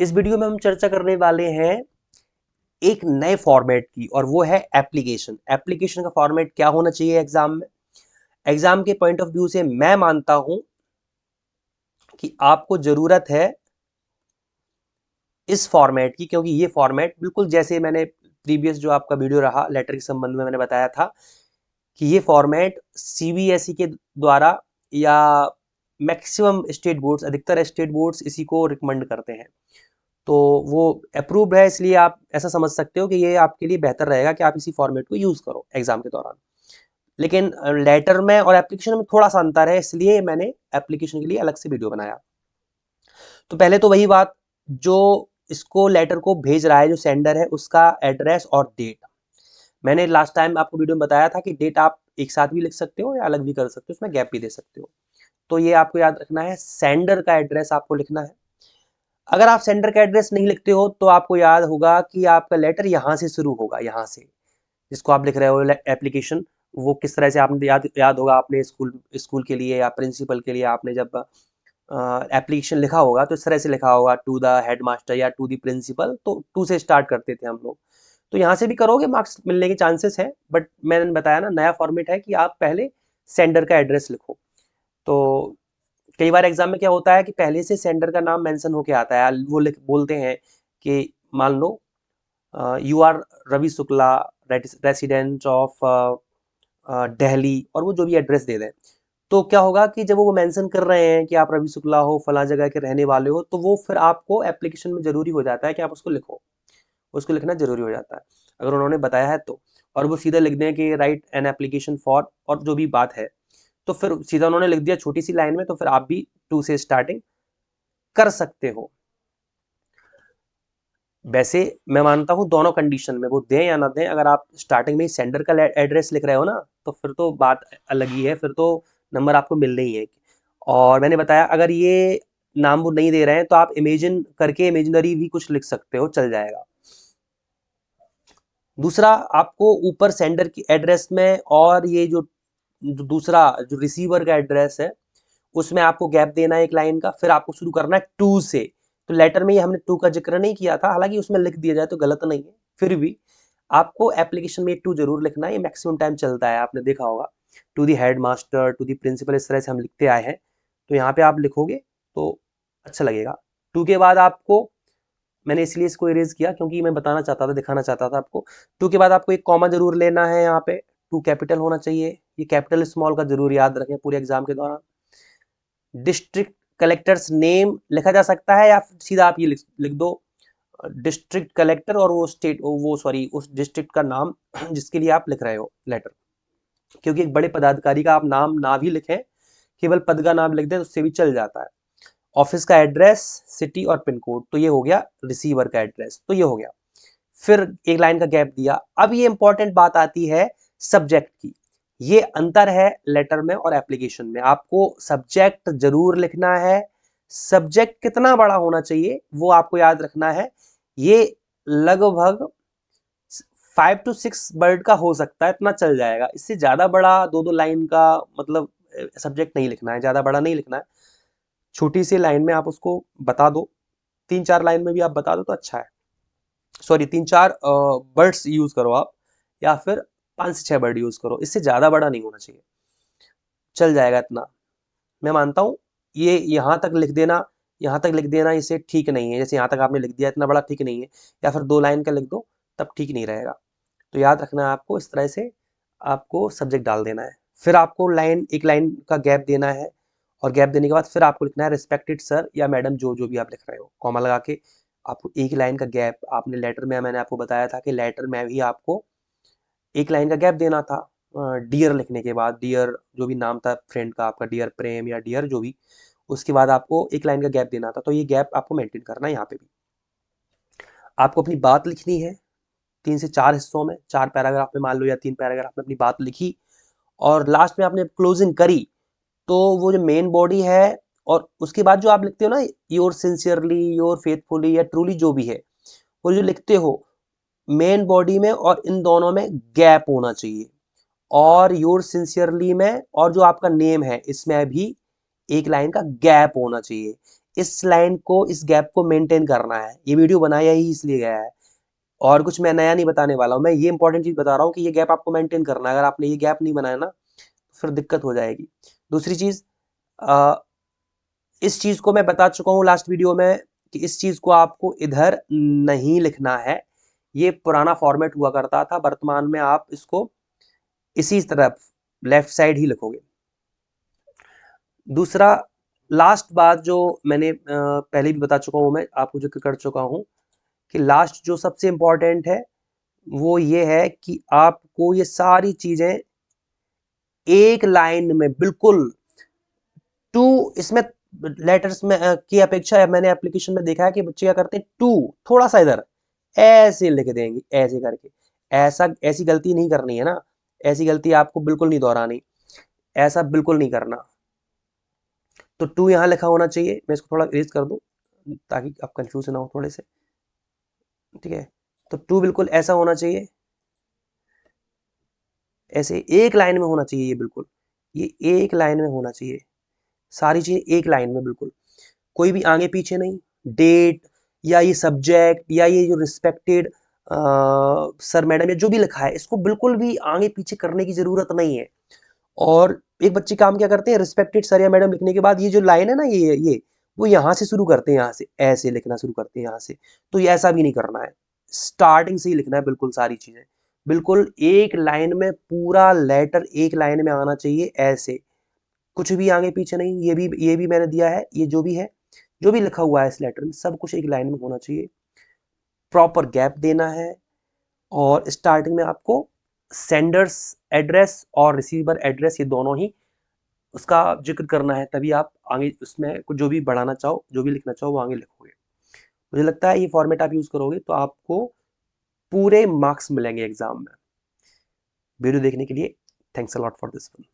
इस वीडियो में हम चर्चा करने वाले हैं एक नए फॉर्मेट की, और वो है एप्लीकेशन। एप्लीकेशन का फॉर्मेट क्या होना चाहिए एग्जाम में। एग्जाम के पॉइंट ऑफ व्यू से मैं मानता हूं कि आपको जरूरत है इस फॉर्मेट की, क्योंकि ये फॉर्मेट बिल्कुल जैसे मैंने प्रीवियस जो आपका वीडियो रहा लेटर के संबंध में मैंने बताया था कि ये फॉर्मेट सीबीएसई के द्वारा या मैक्सिमम स्टेट बोर्ड्स, अधिकतर स्टेट बोर्ड्स इसी को रिकमेंड करते हैं। तो वो अप्रूव्ड है, इसलिए आप ऐसा समझ सकते हो कि ये आपके लिए बेहतर रहेगा कि आप इसी फॉर्मेट को यूज करो एग्जाम के दौरान। लेकिन लेटर में और एप्लीकेशन में थोड़ा सा अंतर है, इसलिए मैंने एप्लीकेशन के लिए अलग से वीडियो बनाया। तो पहले तो वही बात, जो इसको लेटर को भेज रहा है, जो सेंडर है, उसका एड्रेस और डेट। मैंने लास्ट टाइम आपको वीडियो में बताया था कि डेट आप एक साथ भी लिख सकते हो या अलग भी कर सकते हो, उसमें गैप भी दे सकते हो। तो ये आपको याद रखना है, सेंडर का एड्रेस आपको लिखना है। अगर आप सेंडर का एड्रेस नहीं लिखते हो तो आपको याद होगा कि आपका लेटर यहाँ से शुरू होगा, यहाँ से जिसको आप लिख रहे हो एप्लीकेशन, वो किस तरह से आपने याद होगा, आपने स्कूल स्कूल के लिए या प्रिंसिपल के लिए आपने जब एप्लीकेशन लिखा होगा तो इस तरह से लिखा होगा, टू द हेड मास्टर या टू द प्रिंसिपल। तो टू से स्टार्ट करते थे हम लोग। तो यहाँ से भी करोगे, मार्क्स मिलने के चांसेस है, बट मैंने बताया ना, नया फॉर्मेट है कि आप पहले सेंडर का एड्रेस लिखो। तो कई बार एग्जाम में क्या होता है कि पहले से सेंडर का नाम मेंशन होके आता है, वो बोलते हैं कि मान लो you are Ravi Shukla, resident of Delhi, और वो जो भी एड्रेस दे दें। तो क्या होगा कि जब वो मेंशन कर रहे हैं कि आप रवि शुक्ला हो, फला जगह के रहने वाले हो, तो वो फिर आपको एप्लीकेशन में जरूरी हो जाता है कि आप उसको लिखो, उसको लिखना जरूरी हो जाता है अगर उन्होंने बताया है तो। और वो सीधा लिख दें कि राइट एन एप्लीकेशन फॉर, और जो भी बात है, तो फिर सीधा उन्होंने लिख दिया छोटी सी लाइन में, तो फिर आप भी टू से स्टार्टिंग कर सकते हो। वैसे मैं मानता हूं दोनों कंडीशन में, वो दें या ना दें, अगर आप स्टार्टिंग में ही सेंडर का एड्रेस लिख रहे हो ना, तो फिर तो बात अलग ही है, फिर तो नंबर आपको मिलने ही है। और मैंने बताया अगर ये नाम वो नहीं दे रहे हैं तो आप इमेजिन करके इमेजिनरी भी कुछ लिख सकते हो, चल जाएगा। दूसरा, आपको ऊपर सेंडर की एड्रेस में और ये जो दूसरा जो रिसीवर का एड्रेस है, उसमें आपको गैप देना है एक लाइन का, फिर आपको शुरू करना है टू से। तो लेटर में ये हमने टू का जिक्र नहीं किया था, हालांकि उसमें लिख दिया जाए तो गलत नहीं है, फिर भी आपको एप्लीकेशन में टू जरूर लिखना है। ये मैक्सिमम टाइम चलता है, आपने देखा होगा, to the head master, to the principal, इस तरह से हम लिखते आए हैं। तो यहाँ पे आप लिखोगे तो अच्छा लगेगा। टू के बाद आपको, मैंने इसलिए इसको इरेज किया क्योंकि मैं बताना चाहता था, दिखाना चाहता था आपको, टू के बाद आपको एक कॉमा जरूर लेना है यहाँ पे। टू कैपिटल होना चाहिए, ये कैपिटल स्मॉल का जरूर याद रखें पूरे एग्जाम के दौरान। डिस्ट्रिक्ट कलेक्टर्स नेम लिखा जा सकता है, या सीधा आप ये लिख दो डिस्ट्रिक्ट कलेक्टर, और वो स्टेट, वो सॉरी, उस डिस्ट्रिक्ट का नाम जिसके लिए आप लिख रहे हो लेटर। क्योंकि एक बड़े पदाधिकारी का आप नाम ना भी लिखें, केवल पद का नाम लिख दें, तो उससे भी चल जाता है। ऑफिस का एड्रेस, सिटी और पिन कोड, तो ये हो गया रिसीवर का एड्रेस, तो ये हो गया। फिर एक लाइन का गैप दिया। अब ये इंपॉर्टेंट बात आती है सब्जेक्ट की। ये अंतर है लेटर में और एप्लीकेशन में, आपको सब्जेक्ट जरूर लिखना है। सब्जेक्ट कितना बड़ा होना चाहिए वो आपको याद रखना है। ये लगभग 5 to 6 वर्ड का हो सकता है, इतना चल जाएगा। इससे ज्यादा बड़ा दो दो लाइन का मतलब सब्जेक्ट नहीं लिखना है, ज्यादा बड़ा नहीं लिखना है। छोटी सी लाइन में आप उसको बता दो, 3-4 लाइन में भी आप बता दो तो अच्छा है। सॉरी, 3-4 वर्ड्स यूज करो आप, या फिर 5 से 6 वर्ड यूज करो, इससे ज्यादा बड़ा नहीं होना चाहिए, चल जाएगा इतना। मैं मानता हूँ ये यहाँ तक लिख देना, यहाँ तक लिख देना इसे ठीक नहीं है, जैसे यहाँ तक आपने लिख दिया इतना बड़ा ठीक नहीं है, या फिर 2 लाइन का लिख दो, तब ठीक नहीं रहेगा। तो याद रखना है आपको, इस तरह से आपको सब्जेक्ट डाल देना है। फिर आपको एक लाइन का गैप देना है, और गैप देने के बाद फिर आपको लिखना है रिस्पेक्टेड सर या मैडम, जो जो भी आप लिख रहे हो, कॉमा लगा के आपको एक लाइन का गैप। आपने लेटर में, मैंने आपको बताया था कि लेटर में भी आपको एक लाइन का गैप देना था। डियर लिखने के बाद, डियर जो भी नाम था फ्रेंड का आपका, डियर प्रेम या डियर जो भी, उसके बाद आपको एक लाइन का गैप देना था। तो ये गैप आपको मेंटेन करना है। यहाँ पे भी आपको अपनी बात लिखनी है 3 से 4 हिस्सों में, 4 पैराग्राफ में मान लो, या 3 पैराग्राफ में अपनी बात लिखी, और लास्ट में आपने क्लोजिंग करी, तो वो जो मेन बॉडी है, और उसके बाद जो आप लिखते हो ना, योर सिंसियरली, योर फेथफुली या ट्रूली, जो भी है, वो जो लिखते हो मेन बॉडी में और इन दोनों में गैप होना चाहिए। और योर सिंसियरली में और जो आपका नेम है इसमें भी एक लाइन का गैप होना चाहिए। इस लाइन को, इस गैप को मेंटेन करना है। ये वीडियो बनाया ही इसलिए गया है, और कुछ मैं नया नहीं बताने वाला हूँ। मैं ये इंपॉर्टेंट चीज़ बता रहा हूँ कि ये गैप आपको मेंटेन करना है। अगर आपने ये गैप नहीं बनाया ना, फिर दिक्कत हो जाएगी। दूसरी चीज़, इस चीज़ को मैं बता चुका हूँ लास्ट वीडियो में कि इस चीज़ को आपको इधर नहीं लिखना है। ये पुराना फॉर्मेट हुआ करता था, वर्तमान में आप इसको इसी तरफ लेफ्ट साइड ही लिखोगे। दूसरा, लास्ट बात जो मैंने पहले भी बता चुका हूँ, मैं आपको जिक्र कर चुका हूँ कि लास्ट जो सबसे इंपॉर्टेंट है वो ये है कि आपको ये सारी चीजें एक लाइन में बिल्कुल टू, इसमें लेटर्स में की अपेक्षा मैंने एप्लीकेशन में देखा है कि बच्चे क्या करते हैं, टू थोड़ा सा इधर ऐसे लिख देंगे, ऐसे करके। ऐसी गलती नहीं करनी है ना, ऐसी गलती आपको बिल्कुल नहीं दोहरानी, ऐसा बिल्कुल नहीं करना। तो टू यहाँ लिखा होना चाहिए। मैं इसको थोड़ा इरेज कर दूं ताकि आप कंफ्यूज ना हो थोड़े से, ठीक है। तो टू बिल्कुल ऐसा होना चाहिए, ऐसे एक लाइन में होना चाहिए। ये बिल्कुल, ये एक लाइन में होना चाहिए, सारी चीजें एक लाइन में बिल्कुल, कोई भी आगे पीछे नहीं। डेट या ये सब्जेक्ट या ये जो रिस्पेक्टेड सर मैडम या जो भी लिखा है, इसको बिल्कुल भी आगे पीछे करने की जरूरत नहीं है। और एक बच्चे काम क्या करते हैं, रिस्पेक्टेड सर या मैडम लिखने के बाद ये जो लाइन है ना, ये वो यहाँ से शुरू करते हैं, यहाँ से ऐसे लिखना शुरू करते हैं यहाँ से। तो ये ऐसा भी नहीं करना है, स्टार्टिंग से ही लिखना है बिल्कुल सारी चीजें, बिल्कुल एक लाइन में, पूरा लेटर एक लाइन में आना चाहिए ऐसे, कुछ भी आगे पीछे नहीं। ये भी मैंने दिया है, ये जो भी है, जो भी लिखा हुआ है इस लेटर में, सब कुछ एक लाइन में होना चाहिए। प्रॉपर गैप देना है, और स्टार्टिंग में आपको सेंडर्स एड्रेस और रिसीवर एड्रेस, ये दोनों ही उसका जिक्र करना है, तभी आप आगे उसमें कुछ जो भी बढ़ाना चाहो, जो भी लिखना चाहो, वो आगे लिखोगे। मुझे लगता है ये फॉर्मेट आप यूज करोगे तो आपको पूरे मार्क्स मिलेंगे एग्जाम में। वीडियो देखने के लिए thanks a lot for this one.